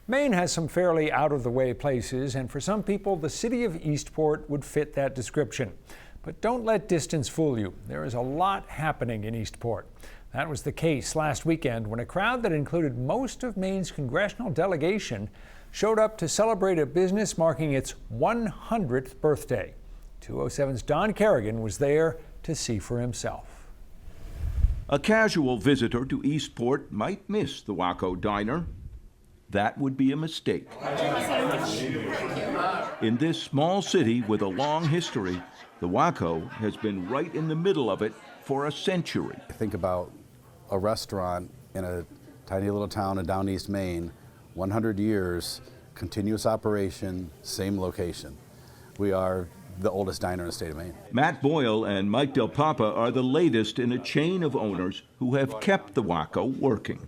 Maine has some fairly out-of-the-way places, and for some people, the city of Eastport would fit that description. But don't let distance fool you. There is a lot happening in Eastport. That was the case last weekend when a crowd that included most of Maine's congressional delegation showed up to celebrate a business marking its 100th birthday. 207's Don Kerrigan was there to see for himself. A casual visitor to Eastport might miss the Waco Diner. That would be a mistake. In this small city with a long history, the Waco has been right in the middle of it for a century. Think about a restaurant in a tiny little town in down East Maine, 100 years, continuous operation, same location. We are the oldest diner in the state of Maine. Matt Boyle and Mike Del Papa are the latest in a chain of owners who have kept the Waco working.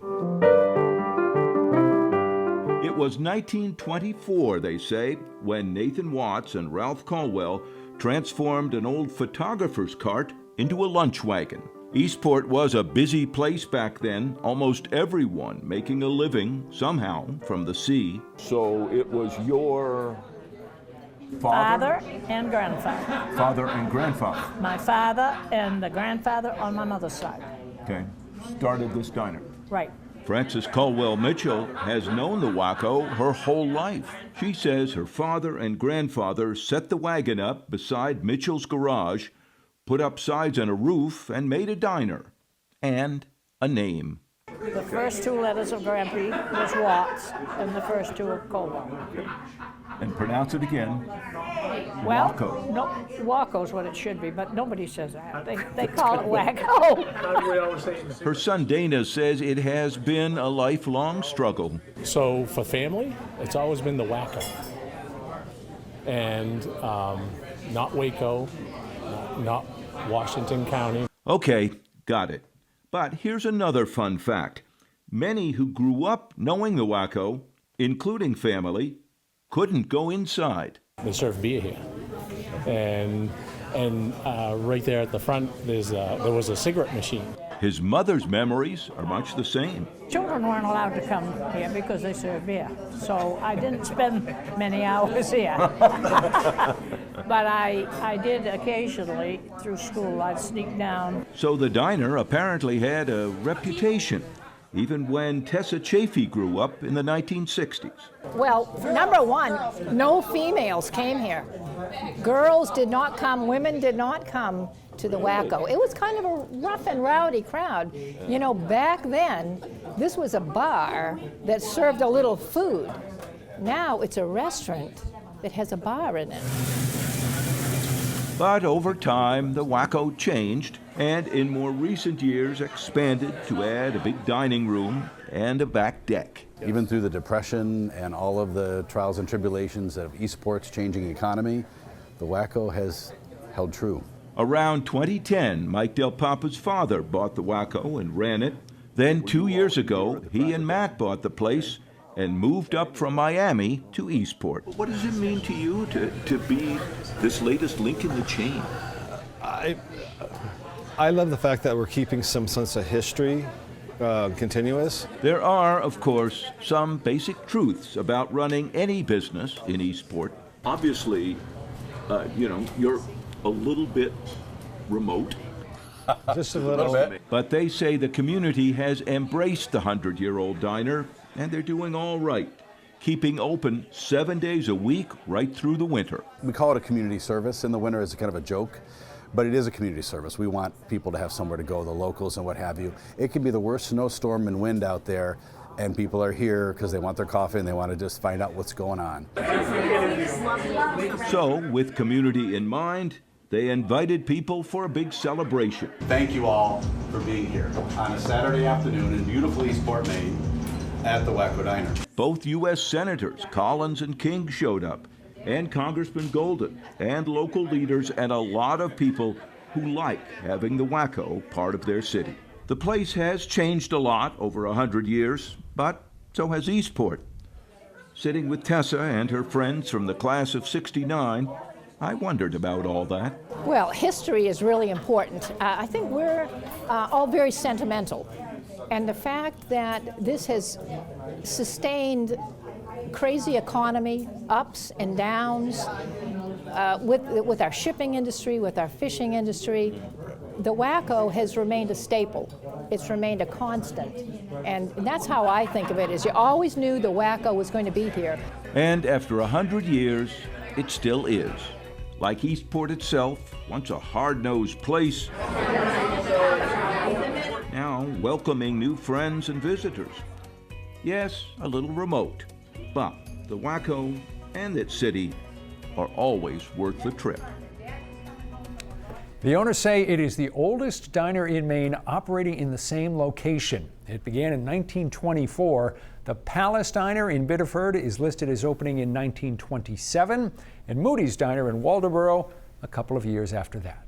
It was 1924, they say, when Nathan Watts and Ralph Caldwell transformed an old photographer's cart into a lunch wagon. Eastport was a busy place back then, almost everyone making a living somehow from the sea. So it was your father and grandfather. Father and grandfather. My father and the grandfather on my mother's side. Okay, started this diner. Right. Frances Caldwell Mitchell has known the Waco her whole life. She says her father and grandfather set the wagon up beside Mitchell's garage, put up sides and a roof, and made a diner and a name. The first two letters of Grand Prix was Watts, and the first two of Caldwell. And pronounce it again. Well, Waco. no, Waco's what it should be, but nobody says that. They call it Waco. Her son Dana says it has been a lifelong struggle. So for family, it's always been the Waco. And not Waco, not Washington County. Okay, got it. But here's another fun fact. Many who grew up knowing the Waco, including family, couldn't go inside. They serve beer here. And right there at the front, there was a cigarette machine. His mother's memories are much the same. Children weren't allowed to come here because they serve beer. So I didn't spend many hours here. But I did occasionally, through school, I'd sneak down. So the diner apparently had a reputation, even when Tessa Chafee grew up in the 1960s. Well, number one, no females came here. Girls did not come, women did not come to the Waco. It was kind of a rough and rowdy crowd. You know, back then, this was a bar that served a little food. Now it's a restaurant that has a bar in it. But over time, the Waco changed, and in more recent years expanded to add a big dining room and a back deck. Even through the Depression and all of the trials and tribulations of Eastport's changing economy, the Waco has held true. Around 2010, Mike Del Papa's father bought the Waco and ran it. Then 2 years ago, he and Matt bought the place and moved up from Miami to Eastport. What does it mean to you to be this latest link in the chain? I love the fact that we're keeping some sense of history continuous. There are, of course, some basic truths about running any business in Eastport. Obviously, you're a little bit remote. Just a little bit. But they say the community has embraced the 100-year-old diner, and they're doing all right, keeping open 7 days a week right through the winter. We call it a community service in the winter as a kind of a joke, but it is a community service. We want people to have somewhere to go, the locals and what have you. It can be the worst snowstorm and wind out there, and people are here because they want their coffee and they want to just find out what's going on. So, with community in mind, they invited people for a big celebration. Thank you all for being here on a Saturday afternoon in beautiful Eastport, Maine, at the Waco Diner. Both U.S. Senators Collins and King showed up, and Congressman Golden, and local leaders, and a lot of people who like having the Waco part of their city. The place has changed a lot over 100 years, but so has Eastport. Sitting with Tessa and her friends from the class of '69, I wondered about all that. Well, history is really important. I think we're all very sentimental. And the fact that this has sustained crazy economy, ups and downs, with our shipping industry, with our fishing industry, the Waco has remained a staple. It's remained a constant. And that's how I think of it, is you always knew the Waco was going to be here. And after 100 years, it still is. Like Eastport itself, once a hard-nosed place, now welcoming new friends and visitors. Yes, a little remote, but the Waco and its city are always worth the trip. The owners say it is the oldest diner in Maine operating in the same location. It began in 1924. The Palace Diner in Biddeford is listed as opening in 1927, and Moody's Diner in Waldoboro a couple of years after that.